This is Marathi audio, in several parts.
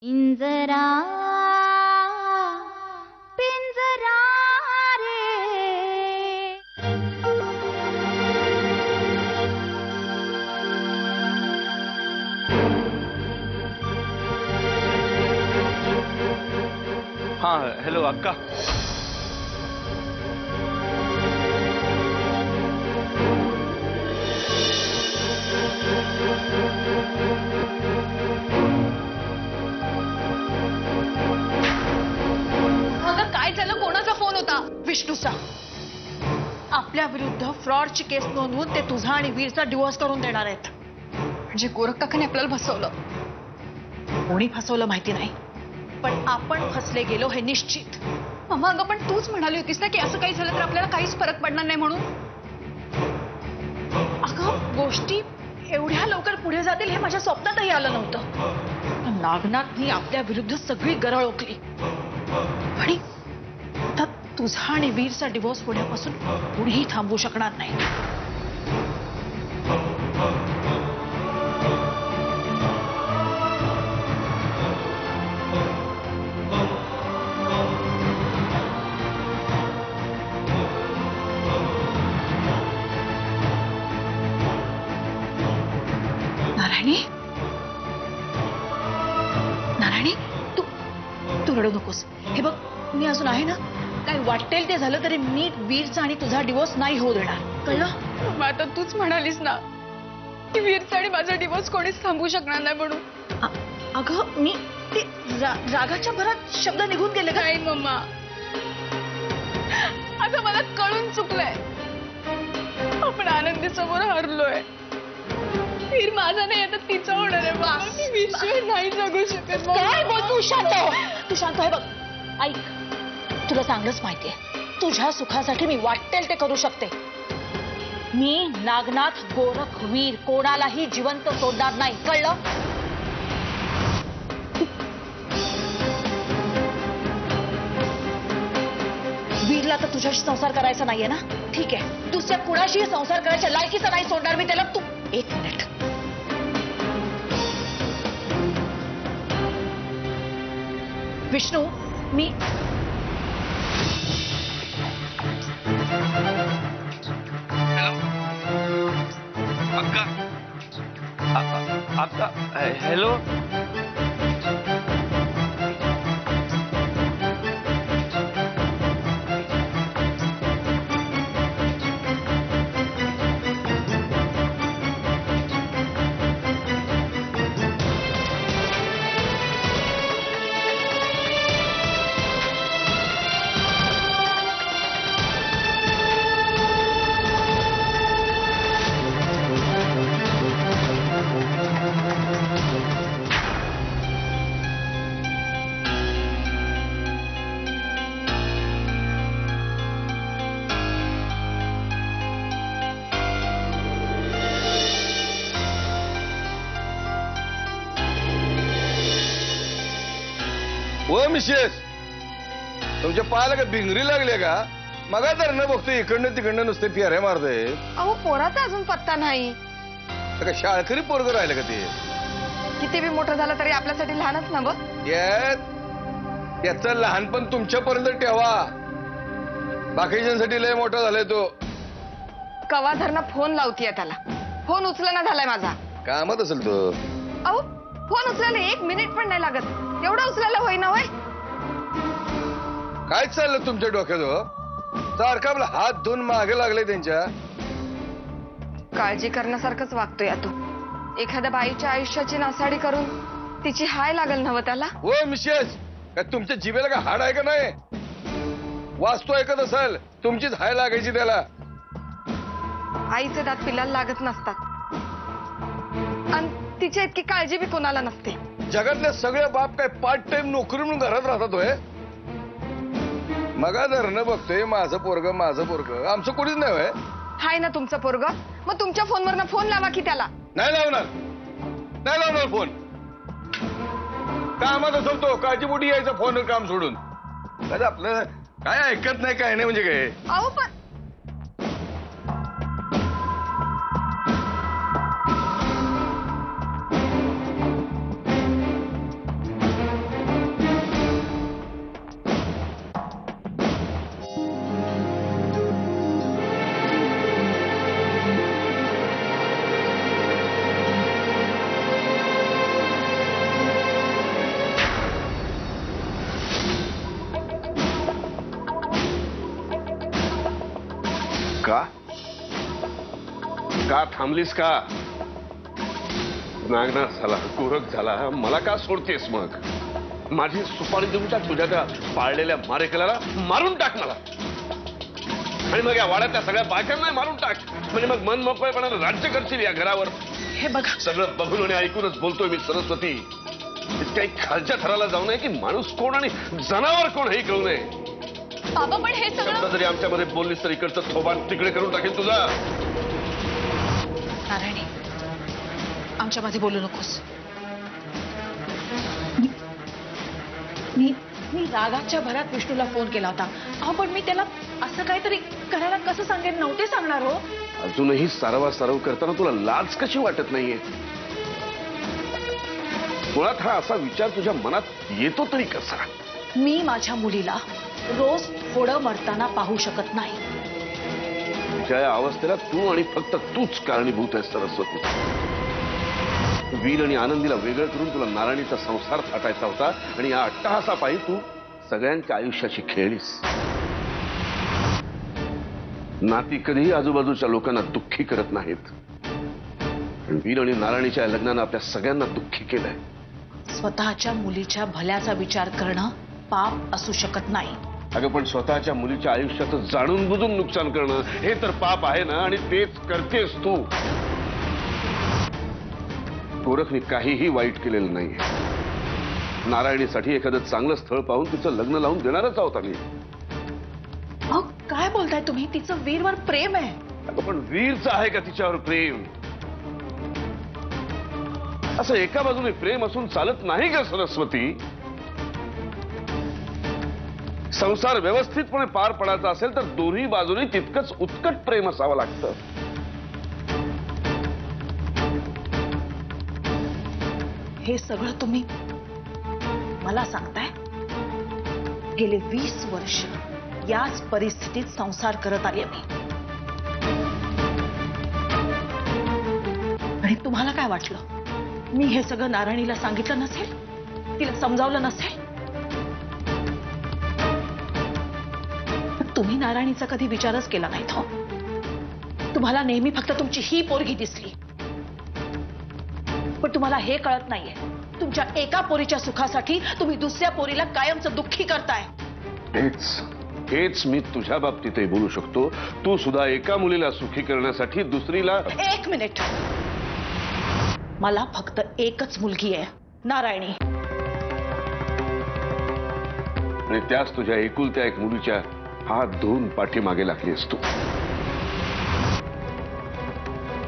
पिंजरा पिंजरा रे हाँ हेलो अक्का अगं काय झालं कोणाचा फोन होता विष्णूचा आपल्या विरुद्ध फ्रॉडची केस नोंदवून ते तुझा आणि वीरचा डिवोर्स करून देणार आहेत म्हणजे गोरख काकाने आपल्याला फसवलं कोणी फसवलं माहिती नाही पण आपण फसले गेलो हे निश्चित मम्मा अगं पण तूच म्हणाली होतीस ना की असं काही झालं तर आपल्याला काहीच फरक पडणार नाही म्हणून अगं गोष्टी एवढ्या लवकर पुढे जातील हे माझ्या स्वप्नातही आलं नव्हतं नागनाथनी आपल्या विरुद्ध सगळी गरळ ओकली आणि आता तुझा आणि वीरचा डिवोर्स होण्यापासून कुणीही थांबवू शकणार नाही नारायणी नारायणी तू तू रडू नकोस हे बघ मी अजून आहे ना काय वाटेल ते झालं तरी मी वीरचा आणि तुझा डिवोर्स नाही होऊ देणार कळलं आता तूच म्हणालीस ना की वीरचा आणि माझा डिवोर्स कोणीच थांबवू शकणार नाही म्हणून अगं मी ते रागाच्या भरात शब्द निघून गेले का नाही मम्मा अगं मला कळून चुकलंय आपण आनंदी समोर हरलोय वीर माझा नाही आता तिचा होणार आहे मम्मा. मी वीरशिवाय नाही जगू शकत मम्मा. काय बोल तू शांत हो. तू शांत आहे बघ ऐक तुला चांगलंच माहितीये तुझ्या सुखासाठी मी वाटेल ते करू शकते मी नागनाथ गोरख वीर कोणालाही जिवंत सोडणार नाही कळलं वीरला तर तुझ्याशी संसार करायचा नाहीये ना ठीक आहे दुसऱ्या कुणाशीही संसार करायच्या लायकीचा नाही सोडणार मी त्याला तू एक मिनिट विष्णू मी अक्का अक्का हेलो ओ मिसेस तुमच्या पायाला का भिंगरी लागली का मगा तर न बघतो इकडनं तिकडनं नुसते फेऱ्या मारतोय अहो पोराचा अजून पत्ता नाही का शाळकरी पोरग राहिलं का ते किती बी मोठं झालं तरी आपल्यासाठी लहानच ना बघ याच लहानपण तुमच्यापर्यंत ठेवा बाकीच्यांसाठी लय मोठा झालाय तो कवा धरणं फोन लावतीये त्याला फोन उचलना झालाय माझा कामात असेल तो अहो फोन उचलायला 1 मिनिट पण नाही लागत एवढा उचलायला होईना होय काय चाललं तुमच्या डोक्यात हो? सारखा आपला हात धुवून मागे लागले त्यांच्या काळजी करण्यासारखंच वागतोय तू एखाद्या बाईच्या आयुष्याची नासाडी करून तिची हाय लागल नव त्याला हो मिसेस काय तुमच्या जिभेला का हाड आहे का नाही वास्तू ऐकत असेल तुमचीच हाय लागायची त्याला आईचे दात पिल्लाला लागत नसतात आणि तिची इतकी काळजी बी कोणाला नसते जगातले सगळे बाप काय पार्ट टाइम नोकरी म्हणून घरात राहतात होय मगा धरणं बघतोय माझं पोरग आमचं कोणीच नाही होय हाय ना तुमचं पोरग मग तुमच्या फोनवरनं फोन लावा की त्याला नाही लावणार फोन कामात असेल तो काळजीपोटी यायचं फोनवर काम सोडून आपलं काय ऐकत नाही काय नाही म्हणजे काय अहो पण का थांबलीस का? नागनाथ झाला, गोरख झाला, मला का सोडतेस मग? माझी सुपारी देऊन टाक तुझ्या त्या पाळलेल्या मारेकल्याला, मारून टाक मला. आणि मग या वाड्यातल्या सगळ्या बायकांना मारून टाक. म्हणजे मग मन मोकळेपणाने राज्य करशील या घरावर. हे बघा, सगळं बघून आणि ऐकूनच बोलतोय मी सरस्वती. काही खालच्या थराला जाऊ नये की माणूस कोण आणि जनावर कोण हेही कळू नये. बाबा पण हे सगळं शब्द जरी आमच्यामध्ये बोललीस तर इकडचं थोबाड तिकडे करून टाकेल तुझा. नारायणी, आमच्यामध्ये बोलू नकोस. मी रागाच्या भरात विष्णूला फोन केला होता. अहो पण मी त्याला असं काहीतरी करायला कसं सांगेन, नव्हते सांगणार हो. अजूनही सारवा करताना तुला लाज कशी वाटत नाहीये? मुळात हा असा विचार तुझ्या मनात येतो तरी कसा? मी माझ्या मुलीला रोज थोडं मरताना पाहू शकत नाही. तुझ्या या अवस्थेला तू आणि फक्त तूच कारणीभूत आहेस सरस्वती. वीर आणि आनंदीला वेगळं करून तुला नारायणीचा संसार थाटायचा होता आणि या अट्टहासापायी तू सगळ्यांच्या आयुष्याची खेळलीस. नाती कधीही आजूबाजूच्या लोकांना दुःखी करत नाहीत. वीर आणि नारायणीच्या लग्नानं आपल्या सगळ्यांना दुःखी केलंय. स्वतःच्या मुलीच्या भल्याचा विचार करणं पाप असू शकत नाही. अगं पण स्वतःच्या मुलीच्या आयुष्याचं जाणून बुजून नुकसान करणं हे तर पाप आहे ना. आणि तेच करतेस तू. गोरखने काहीही वाईट केलेलं नाहीये. नारायणीसाठी एखादं चांगलं स्थळ पाहून तिचं लग्न लावून देणारच आहोत आम्ही. अहो काय बोलताय तुम्ही? तिचं वीरवर प्रेम आहे. अगं पण वीरचं आहे का तिच्यावर प्रेम? असं एका बाजूने प्रेम असून चालत नाही का सरस्वती? संसार व्यवस्थितपणे पार पडायचा असेल तर दोन्ही बाजूने तितकंच उत्कट प्रेम असावं लागतं. हे सगळं तुम्ही मला सांगताय? गेले 20 वर्ष याच परिस्थितीत संसार करत आले मी. आणि तुम्हाला काय वाटलं? मी हे सगळं नारायणीला सांगितलं नसेल? तिला समजावलं नसेल? तुम्ही नारायणीचा कधी विचारच केला नाहीत हो. तुम्हाला नेहमी फक्त तुमची ही पोरगी दिसली. पण तुम्हाला हे कळत नाहीये, तुमच्या एका पोरीच्या सुखासाठी तुम्ही दुसऱ्या पोरीला कायमचं दुःखी करताय. हेच मी तुझ्या बाबतीतही बोलू शकतो. तू सुद्धा एका मुलीला सुखी करण्यासाठी दुसरीला. 1 मिनिट. मला फक्त एकच मुलगी आहे, नारायणी. आणि त्याच तुझ्या एकुलत्या एक मुलीच्या हात धुवून पाठीमागे लागली असतो.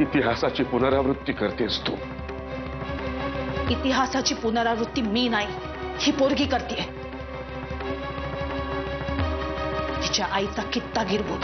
इतिहासाची पुनरावृत्ती करतेस तू. इतिहासाची पुनरावृत्ती मी नाही, ही पोरगी करते. तिच्या आईचा कित्ता गिरवून.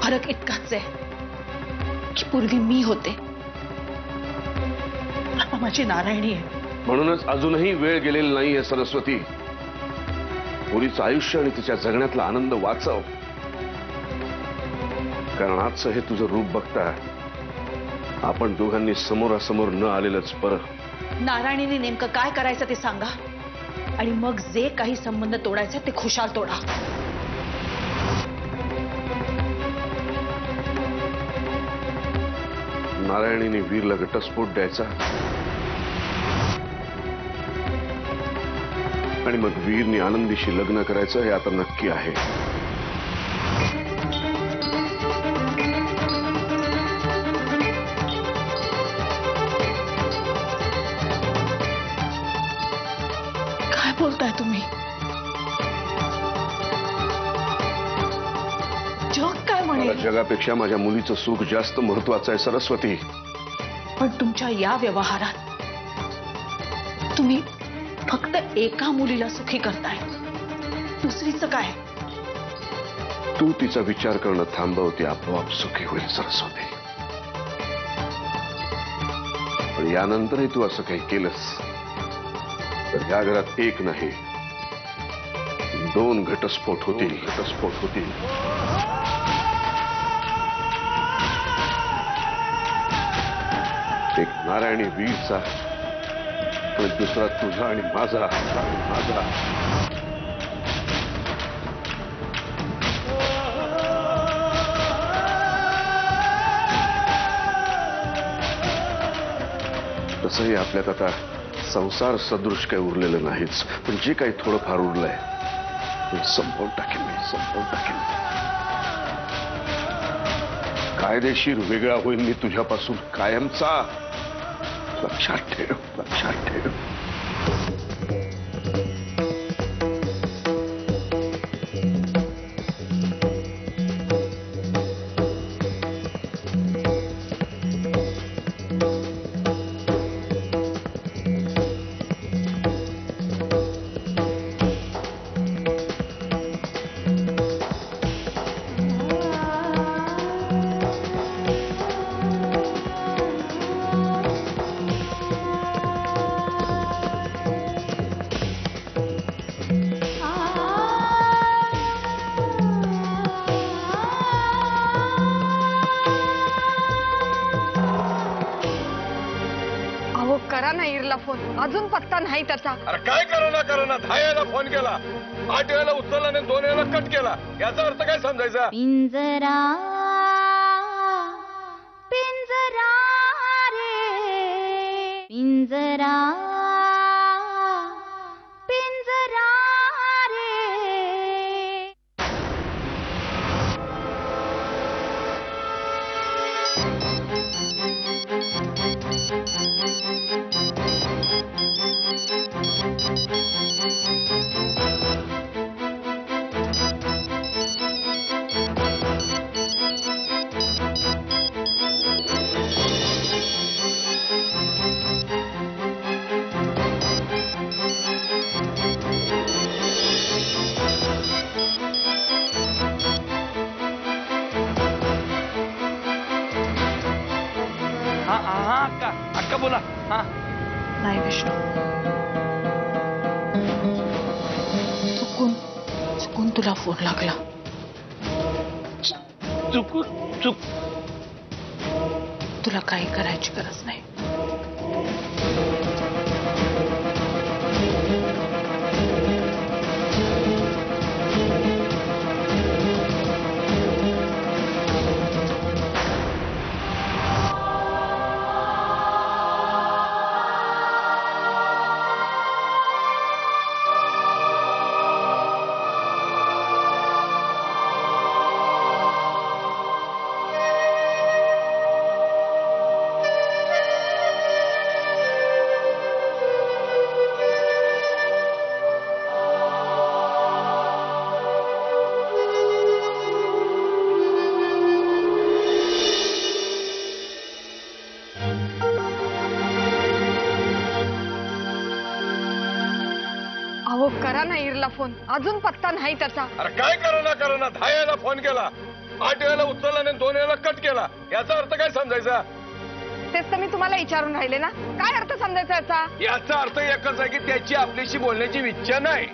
फरक इतकाच आहे की पूर्वी मी होते, आता माझी नारायणी आहे. म्हणूनच अजूनही वेळ गेलेली नाहीये सरस्वती. मुलीचं आयुष्य आणि तिच्या जगण्यातला आनंद वाचव. कारण आजचं हे तुझं रूप बघता आपण दोघांनी समोरासमोर न आलेलंच बरं. नारायणीने नेमकं काय करायचं ते सांगा, आणि मग जे काही संबंध तोडायचे ते खुशाल तोडा. नारायणीने वीरला घटस्फोट द्यायचा आणि मग वीरने आनंदीशी लग्न करायचं हे आता नक्की आहे. काय बोलताय तुम्ही? जग काय मला म्हणेल? जगापेक्षा माझ्या मुलीचं सुख जास्त महत्वाचं आहे सरस्वती. पण तुमच्या या व्यवहारात तुम्ही फक्त एका मुलीला सुखी करताय, दुसरीचं काय? तू तिचा विचार करणं थांबव, ती आपोआप सुखी होईल सरस्वती. पण यानंतरही तू असं काही केलंस तर या घरात एक नाही 2 घटस्फोट होतील. एक नारायणी वीरचा आणि दुसरा तुझा आणि माझा. तसंही आपल्यात आता संसार सदृश काही उरलेलं नाहीच, पण जे काही थोडंफार उरलंय ते संपवून टाकेन मी, संपवून टाकेन. कायदेशीर वेगळा होईल मी तुझ्यापासून कायमचा. लक्षात ठेव, लक्षात ठेव. करा ना इरला फोन, अजून पत्ता नाही त्याचा. अरे काय करा 10 वेळेला फोन केला, 8 वेळेला उचलला आणि 2 वेळेला कट केला. याचा अर्थ काय समजायचा? पिंजरा पिंजरा रे पिंजरा पिंजरा रे. हा अक्का, अक्का बोला. हा नाही विष्णू, चुकून चुकून तुला फोन लागला. चुक तुला काही करायची गरज नाही. अहो करा ना इरला फोन, अजून पत्ता नाही त्याचा. अरे काय करा 10 वेळेला फोन केला, 8 वेळेला उचलला आणि 2 वेळेला कट केला. याचा अर्थ काय समजायचा? तेच तर मी तुम्हाला विचारून राहिले ना, काय अर्थ समजायचा याचा? याचा अर्थ एकच आहे की त्याची आपल्याशी बोलण्याची इच्छा नाही.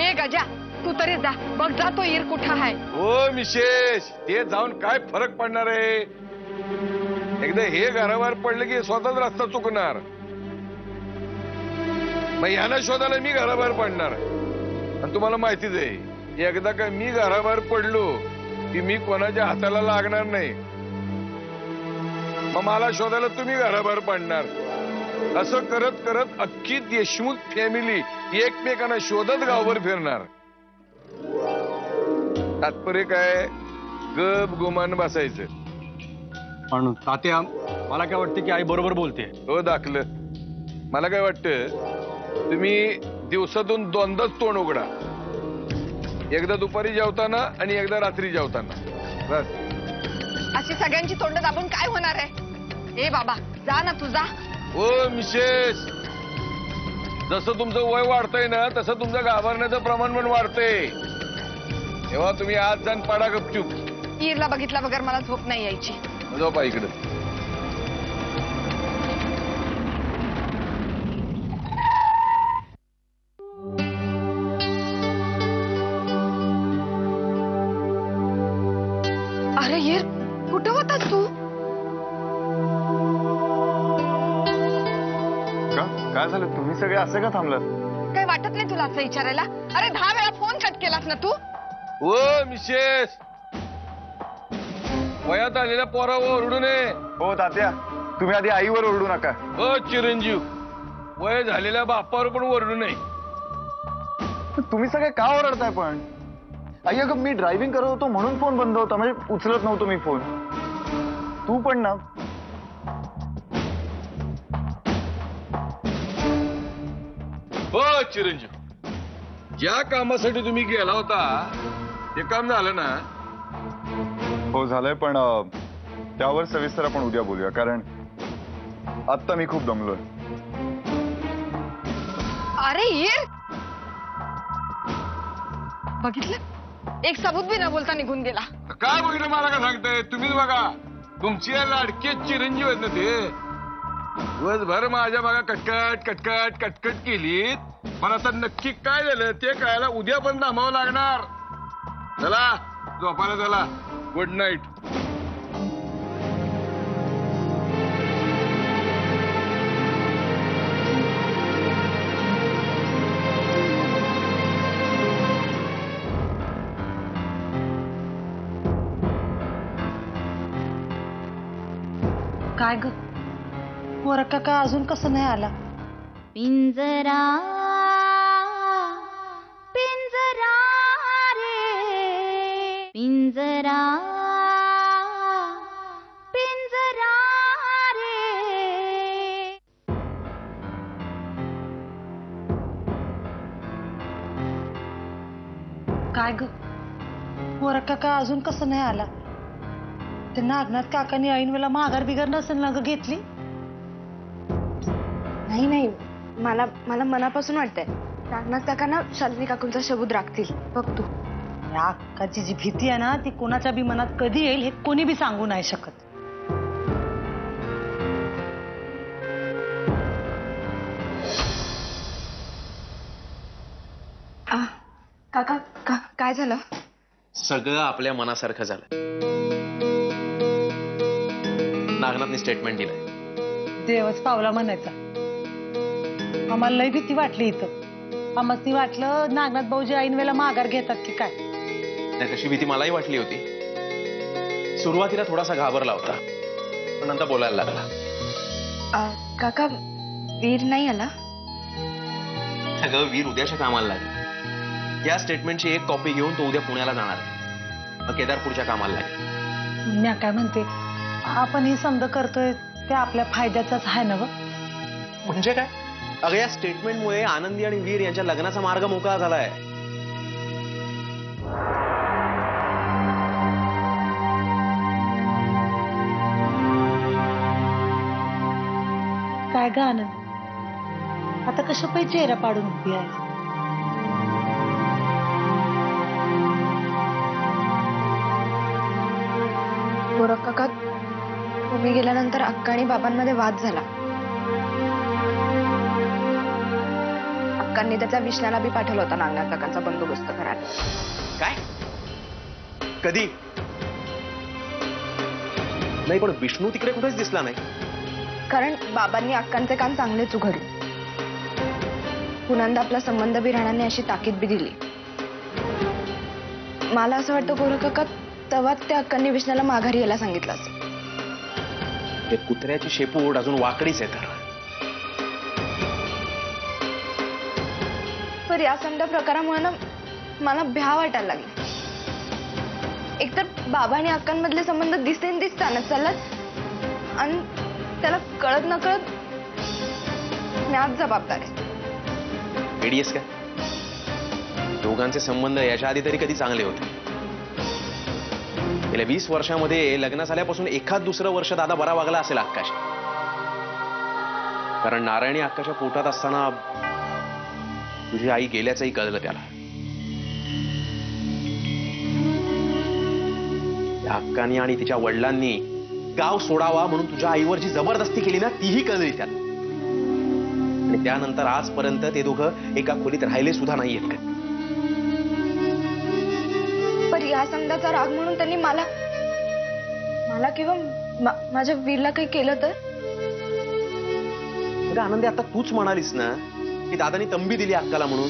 ए गजा, तू तरी जा, बघ जा तो इर कुठं आहे. हो मिशेष, ते जाऊन काय फरक पडणार आहे? एकदा हे घराबाहेर पडलं की स्वतःच रस्ता चुकणार. मग यांना शोधायला मी घराबाहेर पडणार. आणि तुम्हाला माहितीच आहे, एकदा का मी घराबाहेर पडलो की मी कोणाच्या हाताला लागणार नाही. मग मला शोधायला तुम्ही घराबाहेर पडणार. असं करत करत अख्खी देशमुख फॅमिली एकमेकांना शोधत गावभर फिरणार. तात्पर्य काय? गप गुमान बसायचं. पण तात्या, मला काय वाटतं की आई बरोबर बोलते. हो दाखलं. मला काय वाटतं, तुम्ही दिवसातून 2दाच तोंड उघडा. एकदा दुपारी जेवताना आणि एकदा रात्री जेवताना. बस. अशी सगळ्यांची तोंड दाबून काय होणार आहे? ए बाबा, जा ना तू जा. हो मिसेस, जसं तुमचं वय वाढतंय ना, तसं तुमचं घाबरण्याचं प्रमाण पण वाढतंय. तेव्हा तुम्ही आज जाण पाडा गपचूप. इरला बघितला बगर मला झोप नाही यायची. झोपा इकडे. अरे येर, कुठं होतास तू? काय झालं? तुम्ही सगळे असं का थांबलात? काही वाटत नाही तुला असं विचारायला? अरे 10 वेळा फोन कट केलास ना तू. हो मिसेस, वयात आलेल्या पोरावर ओरडू नये. हो तात्या, तुम्ही आधी आईवर ओरडू नका. चिरंजीव, वय झालेल्या बापावर पण ओरडू नये. तुम्ही सगळे का ओरडताय पण? आई अगं मी ड्रायव्हिंग करत होतो म्हणून फोन बंद होता, म्हणजे उचलत नव्हतो मी फोन. तू पण ना. चिरंजीव, ज्या कामासाठी तुम्ही गेला होता ते काम झालं ना? हो झालंय, पण त्यावर सविस्तर आपण उद्या बोलूया, कारण आत्ता मी खूप दमलोय. अरे ये बघितलं, एक सबूत बी न बोलता निघून गेला. काय बघितलं मला का सांगताय? तुम्हीच बघा, तुमची लाडके चिरंजीव आहेत ना ते. दिवसभर माझ्या बघा कटकट कटकट कटकट केली, पण आता नक्की काय झालं ते कळायला उद्या पण थांबावं लागणार. चला झोपायला चला. Good night. काय ग, गोरख काका अजून कसं नाही आला? पिंजरा पिंजरा रे पिंजरा पिंजरा रे. काय ग, गोरख काका अजून कसं नाही आला? ते नागनाथ काकांनी ऐन वेळेला माघार बिगार नसेल ना ग घेतली? नाही नाही, मला मला मनापासून वाटतंय नागनाथ काकांना शालिनी काकूंचा शब्द राखतील. बघ तू. या अक्काची जी भीती आहे ना ती कोणाच्या बी मनात कधी येईल हे कोणी बी सांगू नाही शकत. काका काय झालं? सगळं आपल्या मनासारखं झालं. नागनाथने स्टेटमेंट दिलंय. देवच पावला म्हणायचा. आम्हाला लई भीती वाटली इथं. आम्हाला ती वाटलं नागनाथ भाऊजी ऐन वेळेला माघार घेतात की काय. नाही, तशी भीती मलाही वाटली होती. सुरुवातीला थोडासा घाबरला होता, पण नंतर बोलायला लागला. काका वीर नाही आला? सगळं वीर उद्याच्या कामाला लागला. या स्टेटमेंटची एक कॉपी घेऊन तो उद्या पुण्याला जाणार आहे. मग केदार पुढच्या कामाला लागेल. मी काय म्हणते, आपण ही समज करतोय ते आपल्या फायद्याचाच आहे ना ग? म्हणजे काय? अगं या स्टेटमेंटमुळे आनंदी आणि वीर यांच्या लग्नाचा मार्ग मोकळा झालाय. काय ग आनंद, आता कशा पाहिजे चेहरा पाडून उभी आहे? गोरख काका, तुम्ही गेल्यानंतर अक्का आणि बाबांमध्ये वाद झाला. अक्कांनी त्याच्या विष्णाला बी पाठवलं होता नागनाथ काकांचा बंदोबस्त करायला. काय? कधी? नाही, पण विष्णू तिकडे कुठेच दिसला नाही. कारण बाबांनी अक्कांचे कान चांगलेच उघडले. पुन्हा आपला संबंध बी राहण्याने अशी ताकीद बी दिली. मला असं वाटतं गोरख काका तेव्हाच त्या अक्कांनी विष्णाला माघारी यायला सांगितलं असं. ते कुत्र्याची शेपूट अजून वाकडीच आहे. तर या समजा प्रकारामुळे ना मला भ्या वाटायला लागली. एकतर बाबा आणि अक्कांमधले संबंध दिसताना चालत, आणि त्याला कळत न कळत मी आज जबाबदार आहे. एडीएस काय? दोघांचे संबंध याच्या आधी तरी कधी चांगले होते? गेल्या 20 वर्षामध्ये लग्न झाल्यापासून एखाद दुसरं वर्ष दादा बरा वागला असेल अक्काशी. कारण नारायणी अक्काच्या पोटात असताना तुझी आई गेल्याचंही कळलं त्याला. अक्कानी आणि तिच्या वडिलांनी गाव सोडावा म्हणून तुझ्या आईवर जी जबरदस्ती केली ना तीही कळली त्याला. आणि त्यानंतर आजपर्यंत ते दोघं एका खोलीत राहिले सुद्धा नाहीयेत का? पण या समजाचा राग म्हणून त्यांनी मला किंवा माझ्या वीरला काही केलं तर? आनंदी, आता तूच म्हणालीस ना की दादानी तंबी दिली अक्काला म्हणून.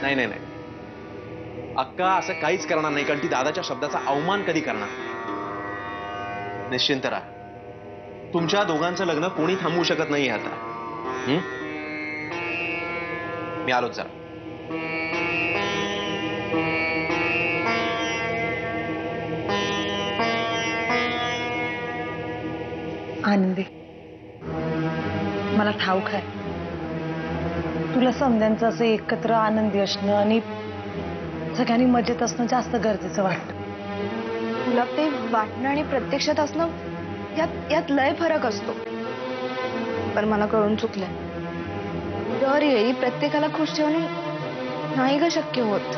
नाही नाही नाही, अक्का असं काहीच करणार नाही, कारण ती दादाच्या शब्दाचा अवमान कधी करणार. निश्चिंत राहा, तुमच्या दोघांचं लग्न कोणी थांबवू शकत नाही आता. मी आलोच जरा. आनंदी, मला ठाऊक आहे तुला समजांचं असं एकत्र आनंदी असणं आणि सगळ्यांनी मजेत असणं जास्त गरजेचं वाटतं. तुला ते वाटणं आणि प्रत्यक्षात असणं यात लय फरक असतो. पण मला कळून चुकलंय. दर वेळी प्रत्येकाला खुश ठेवणं नाही ग शक्य होत.